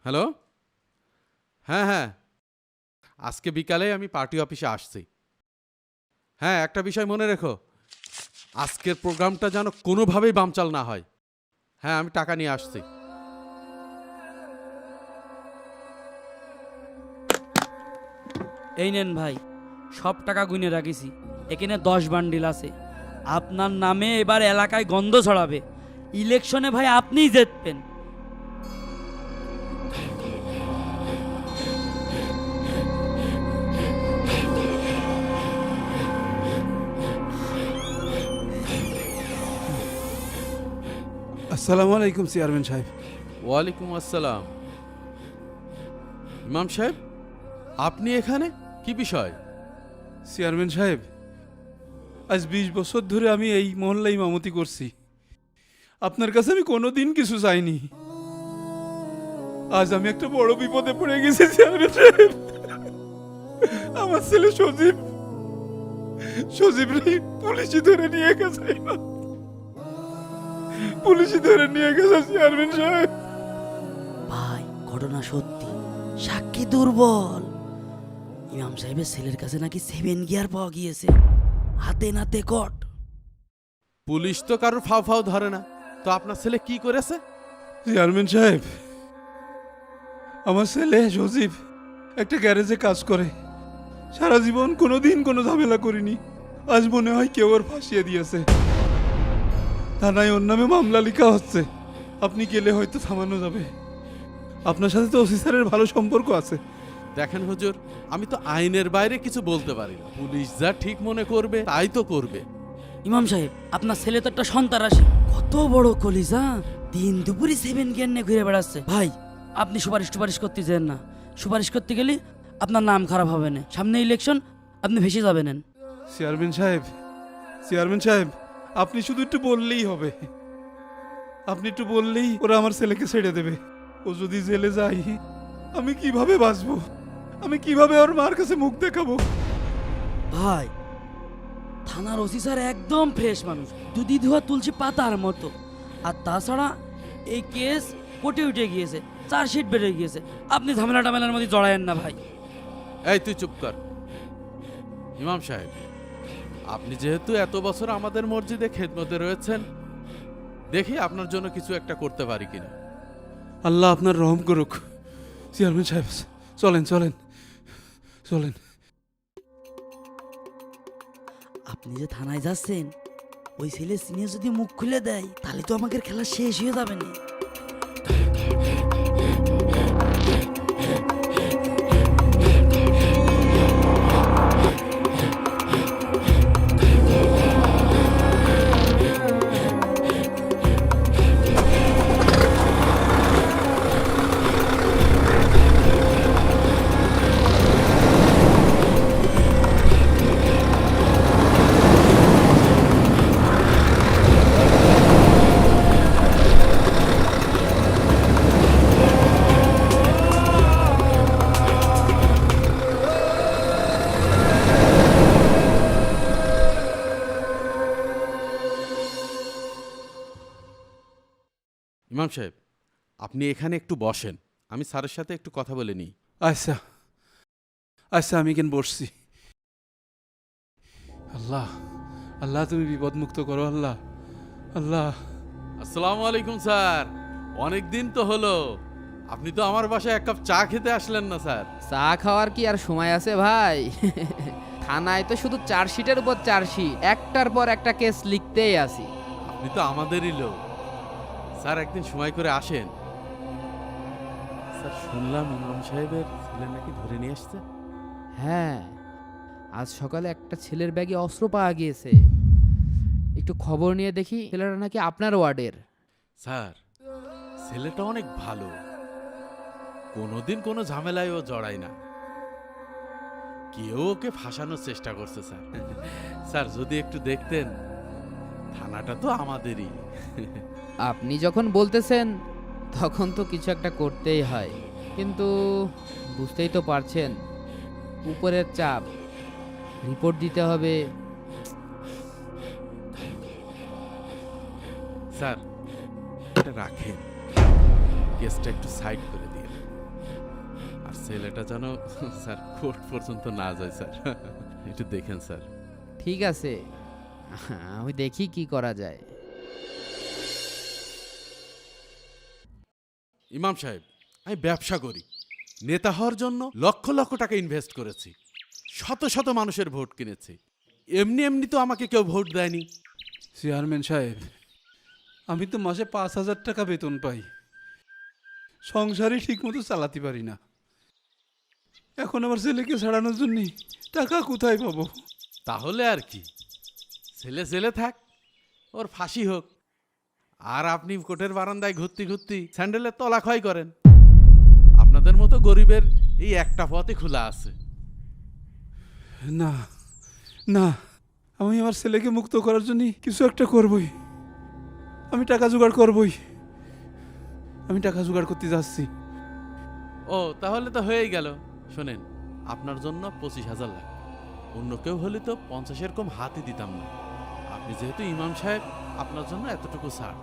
Hello. হ্যাঁ হ্যাঁ, আজকে বিকালে আমি পার্টি অফিসে আসছি। হ্যাঁ, একটা বিষয় মনে রেখো, আজকের প্রোগ্রামটা যেন কোনোভাবেই বামচাল না হয়। হ্যাঁ, আমি টাকা নিয়ে আসছি। এই নেন ভাই, সব টাকা গুনে রাখিছি। এখানে 10 বান্ডিল আছে। আপনার নামে এবার এলাকায় গন্ধ ছড়াবে। ইলেকশনে ভাই আপনিই জিতবেন। আসসালামু আলাইকুম চেয়ারম্যান সাহেব। ওয়ালাইকুম আসসালাম। ইমাম সাহেব, আপনি এখানে কি বিষয়? চেয়ারম্যান সাহেব, আজ 20 বছর ধরে আমি এই মহল্লায় ইমামতি করছি। আপনার কাছে আমি কোনোদিন কিছু চাইনি। আজ আমি একটা বড় বিপদে পড়ে গেছি চেয়ারম্যান সাহেব। আমার ছেলে সজীব রে পুলিশই ধরে নিয়ে গেছে। পুলিশই ধরে নিয়ে গেছে চেয়ারম্যান সাহেব। ভাই ঘটনা সত্যি, সাক্ষী দুর্বল। ইমাম সাহেবের ছেলের কাছে নাকি 7 গিয়ার পাওয়া গিয়েছে, হাতে নাতে কট। পুলিশ তো কারোর ফাও ফাও ধরে না, তো আপনার ছেলে কি করেছে? চেয়ারম্যান সাহেব, আমার ছেলে সজীব একটা গ্যারেজে কাজ করে। সারা জীবন কোনোদিন কোনো ঝামেলা করিনি। আজ মনে হয় কেউ ওর ফাঁসিয়ে দিয়েছে। থানায় ওর নামে মামলা লেখা হচ্ছে। আপনি গেলে হয়তো থামানো যাবে। আপনার সাথে তো ওসি স্যারের ভালো সম্পর্ক আছে। দেখেন হুজুর, আমি তো আইনের বাইরে কিছু বলতে পারি না। পুলিশ যা ঠিক মনে করবে তাই তো করবে। ইমাম সাহেব, আপনার ছেলে তো একটা সন্ত্রাসী। কত বড় কলিজা, দিন দুপুরি 7 গিয়ার নিয়ে ঘুরে বেড়াচ্ছে। ভাই আপনি সুপারিশ করতে যান না। সুপারিশ করতে গেলে আপনার নাম খারাপ হবে না। সামনে ইলেকশন, আপনি ভেসে যাবেন। চেয়ারম্যান সাহেব, আপনি শুধু একটু বললেই হবে। আপনি একটু বললেই ওরা আমার ছেলেকে ছেড়ে দেবে। ও যদি জেলে যায়, আমি কিভাবে বাঁচবো? আমি কিভাবে ওর মার কাছে মুখ দেখাবো? ভাই থানার ওসি স্যার একদম ফ্রেশ মানুষ, দুধি ধোয়া তুলসী পাতার মতো। আর তাছাড়া এই কেস কোর্টে উঠে গিয়েছে, চার্জশিট বেড়ে গিয়েছে। আপনি ঝামেলার মধ্যে জড়ায়েন না ভাই। এই তুই চুপ কর। ইমাম সাহেব, আপনি যেহেতু এত বছর আমাদের মসজিদে খেদমতে রয়েছেন, দেখি আপনার জন্য কিছু একটা করতে পারি কিনা। আল্লাহ আপনার রহম করুক। চেয়ারম্যান সাহেব, চলেন। আপনি যে থানায় যাচ্ছেন, ওই ছেলে সিনে যদি মুখ খুলে দেয়, তাহলে তো আমাদের খেলা শেষ হয়ে যাবে না। ইমাম সাহেব, আপনি এখানে একটু বসেন, আমি স্যারের সাথে একটু কথা বলে নিই। আচ্ছা, আমি কেন বসছি। আল্লাহ তুমি বিপদ মুক্ত করো। আল্লাহ। আসসালামু আলাইকুম স্যার, অনেক দিন তো হলো। আপনি তো আমার বাসায় 1 কাপ চা খেতে আসলেন না স্যার। চা খাওয়ার কি আর সময় আছে ভাই? থানায় তো শুধু চার্জশিটের উপর চার্জশিট, একটার পর একটা কেস লিখতেই আসি। আপনি তো আমাদেরই লোক স্যার, একদিন সময় করে আসেন। স্যার, শুনলাম ইমাম সাহেবের ছেলে নাকি ধরে নিয়ে আসছে। হ্যাঁ, আজ সকালে একটা ছেলের ব্যাগে অস্ত্র পাওয়া গিয়েছে। একটু খবর নিয়ে দেখি, ছেলেটা নাকি আপনার ওয়ার্ডের। স্যার, ছেলেটা অনেক ভালো, কোনোদিন কোনো ঝামেলায় ও জড়ায় না। কেউ ওকে ফাঁসানোর চেষ্টা করছে স্যার। স্যার, যদি একটু দেখতেন, থানাটা তো আমাদেরই। আপনি যখন বলতেছেন তখন তো কিছু একটা করতেই হয়, কিন্তু বুঝতেই তো পারছেন উপরের চাপ, রিপোর্ট দিতে হবে। স্যার, এটা রাখেন, কেসটা একটু সাইড করে দিন। ছেলেটা যেন স্যার কোর্ট পর্যন্ত না যায় স্যার, একটু দেখেন স্যার। ঠিক আছে, আমি দেখি কি করা যায়। ইমাম সাহেব, আমি ব্যবসা করি, নেতা হওয়ার জন্য লক্ষ লক্ষ টাকা ইনভেস্ট করেছি, শত শত মানুষের ভোট কিনেছি, এমনি এমনি তো আমাকে কেউ ভোট দেয়নি। চেয়ারম্যান সাহেব, আমি তো মাসে 5,000 টাকা বেতন পাই, সংসারই ঠিক মতো চালাতে পারি না। এখন আমার ছেলেকে ছাড়ানোর জন্য টাকা কোথায় পাবো? তাহলে আর কি, ছেলে ছেলে থাক, ওর ফাঁসি হোক, আর আপনি কোর্টের বারান্দায় ঘুরতে ঘুরতে স্যান্ডেলের তলা ক্ষয় করেন। আপনাদের মতো গরিবের এই একটা পথই খোলা আছে। না না, আমি আমার ছেলেকে মুক্ত করার জন্য কিছু একটা করবই। আমি টাকা জোগাড় করবই, আমি টাকা জোগাড় করতে যাচ্ছি। ও তাহলে তো হয়েই গেল। শোনেন, আপনার জন্য 25,000 লাগবে, অন্য কেউ হলে তো 50-এর কম হাতই দিতাম না। আপনি যেহেতু ইমাম সাহেব, আপনার জন্য এতটুকু ছাড়।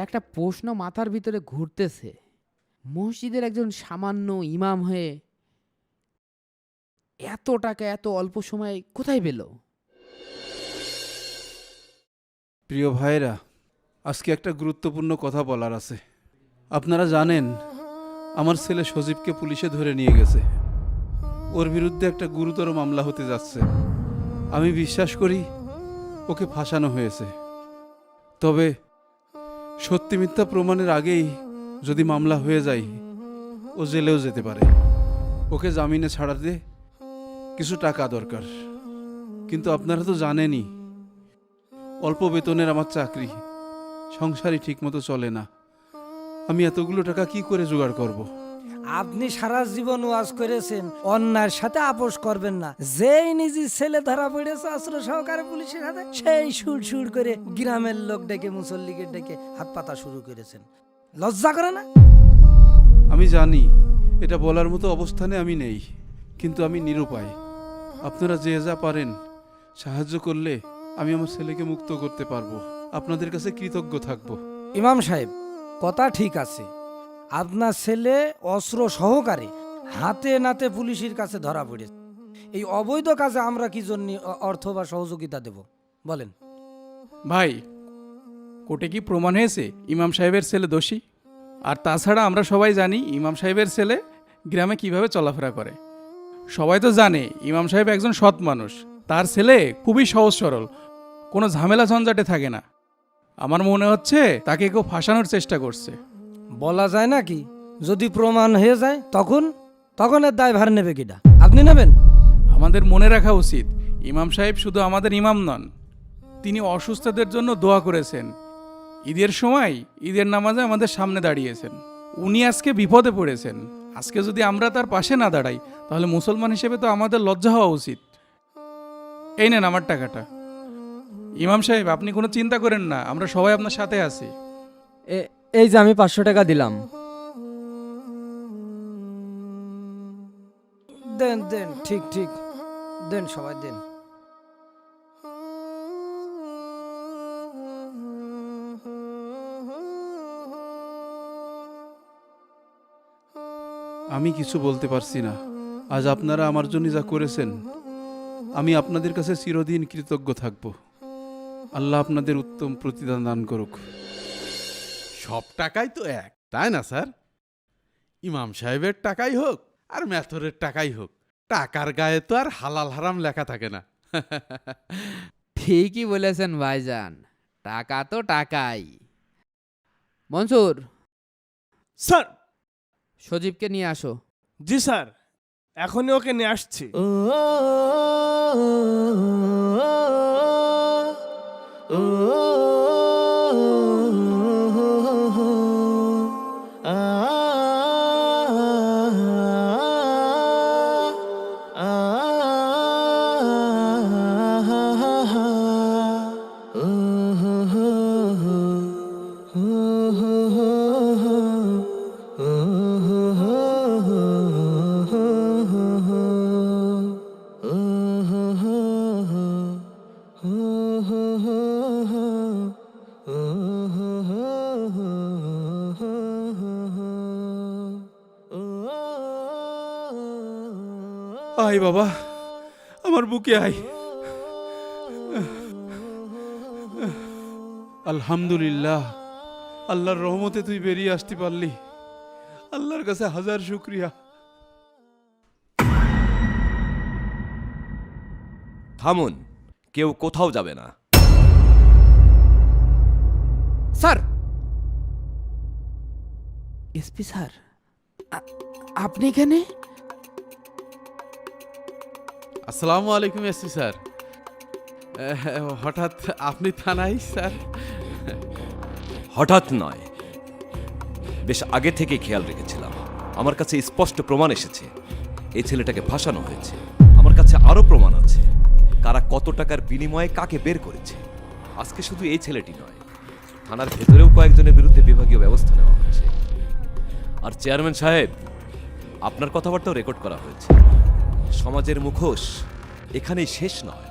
একটা প্রশ্ন মাথার ভিতরে ঘুরতেছে, মসজিদের একজন সামান্য ইমাম হয়ে এত টাকা এত অল্প সময়ে কোথায় পেল? প্রিয় ভাইরা, আজকে একটা গুরুত্বপূর্ণ কথা বলার আছে। আপনারা জানেন, আমার ছেলে সজীবকে পুলিশে ধরে নিয়ে গেছে। ওর বিরুদ্ধে একটা গুরুতর মামলা হতে যাচ্ছে। আমি বিশ্বাস করি ওকে ফাঁসানো হয়েছে, তবে সত্যি মিথ্যা প্রমাণের আগেই যদি মামলা হয়ে যায়, ও জেলেও যেতে পারে। ওকে জামিনে ছাড়াতে কিছু টাকা দরকার, কিন্তু আপনারা তো জানেনই, অল্প বেতনের আমার চাকরি, সংসারই ঠিকমতো চলে না। আমি এতগুলো টাকা কি করে জোগাড় করব? আপনি সারা জীবন ওয়াজ করেছেন অন্যায়ের সাথে আপোষ করবেন না। যেই নিজের ছেলে ধরা পড়েছে অস্ত্র সহকারে পুলিশের হাতে, সেই সুর সুর করে গ্রামের লোক ডেকে মুসল্লিকে ডেকে হাত পাতা শুরু করেছেন। লজ্জা করে না? আমি জানি এটা বলার মতো অবস্থানে আমি নেই, কিন্তু আমি নিরুপায়। আপনারা যে যা পারেন সাহায্য করলে আমি আমার ছেলেকে মুক্ত করতে পারবো। আপনাদের কাছে কৃতজ্ঞ থাকব। ইমাম সাহেব, কথা ঠিক আছে, আপনার ছেলে অস্ত্র সহকারে হাতে নাতে পুলিশের কাছে ধরা পড়েছে। এই অবৈধ কাজে আমরা কি জন্য অর্থ বা সহযোগিতা দেব বলেন? ভাই, কোর্টে কি প্রমাণ হয়েছে ইমাম সাহেবের ছেলে দোষী? আর তাছাড়া আমরা সবাই জানি ইমাম সাহেবের ছেলে গ্রামে কিভাবে চলাফেরা করে। সবাই তো জানে ইমাম সাহেব একজন সৎ মানুষ, তার ছেলে খুবই সহজ সরল, কোনো ঝামেলা ঝঞ্ঝাটে থাকে না। আমার মনে হচ্ছে তাকে কেউ ফাঁসানোর চেষ্টা করছে। বলা যায় নাকি, যদি প্রমাণ হয়ে যায় তখন এর দায়ভার নেবে কিনা? আপনি নেবেন? আমাদের মনে রাখা উচিত, ইমাম সাহেব শুধু আমাদের ইমাম নন, তিনি অসুস্থদের জন্য দোয়া করেছেন। ঈদের সময় ঈদের নামাজে আমাদের সামনে দাঁড়িয়েছেন। উনি আজকে বিপদে পড়েছেন, আজকে যদি আমরা তার পাশে না দাঁড়াই তাহলে মুসলমান হিসেবে তো আমাদের লজ্জা হওয়া উচিত। এই নেন আমার টাকাটা। ইমাম সাহেব, আপনি কোনো চিন্তা করেন না, আমরা সবাই আপনার সাথে আছি। এই যে আমি 500 টাকা দিলাম। দেন দেন, ঠিক ঠিক দেন, সবাই দেন। আমি কিছু বলতে পারছি না। আজ আপনারা আমার জন্য যা করেছেন, আমি আপনাদের কাছে চিরদিন কৃতজ্ঞ থাকব। আল্লাহ আপনাদের উত্তম প্রতিদান দান করুক। সব টাকাই তো এক, তাই না স্যার? ইমাম সাহেবের টাকাই হোক আর ম্যাথরের টাকাই হোক, টাকার গায়ে তো আর হালাল হারাম লেখা থাকে না। ঠিকই বলেছেন ভাইজান, টাকা তো টাকাই। মনসুর, স্যার। সজীবকে নিয়ে আসো। জি স্যার, এখনই ওকে নিয়ে আসছি। আয় বাবা, আমার বুকে আয়। আলহামদুলিল্লাহ, আল্লাহর রহমতে তুই বেরিয়ে আসতে পারলি। আল্লাহর কাছে হাজার শুক্রিয়া। থামুন, কেউ কোথাও যাবে না। স্যার, এসপি স্যার, আপনি এখানে? আসসালামু আলাইকুম এসপি স্যার। হঠাৎ আপনি থানায় স্যার? হঠাৎ নয়, বেশ আগে থেকে খেয়াল রেখেছিলাম। আমার কাছে স্পষ্ট প্রমাণ এসেছে এই ছেলেটাকে ফাঁসানো হয়েছে। আমার কাছে আরো প্রমাণ আছে কারা কত টাকার বিনিময়ে কাকে বের করেছে। আজকে শুধু এই ছেলেটি নয়, থানার ভেতরেও কয়েকজনের বিরুদ্ধে বিভাগীয় ব্যবস্থা নেওয়া হচ্ছে। আর চেয়ারম্যান সাহেব, আপনার কথাবার্তাও রেকর্ড করা হয়েছে। সমাজের মুখোশ এখানেই শেষ নয়।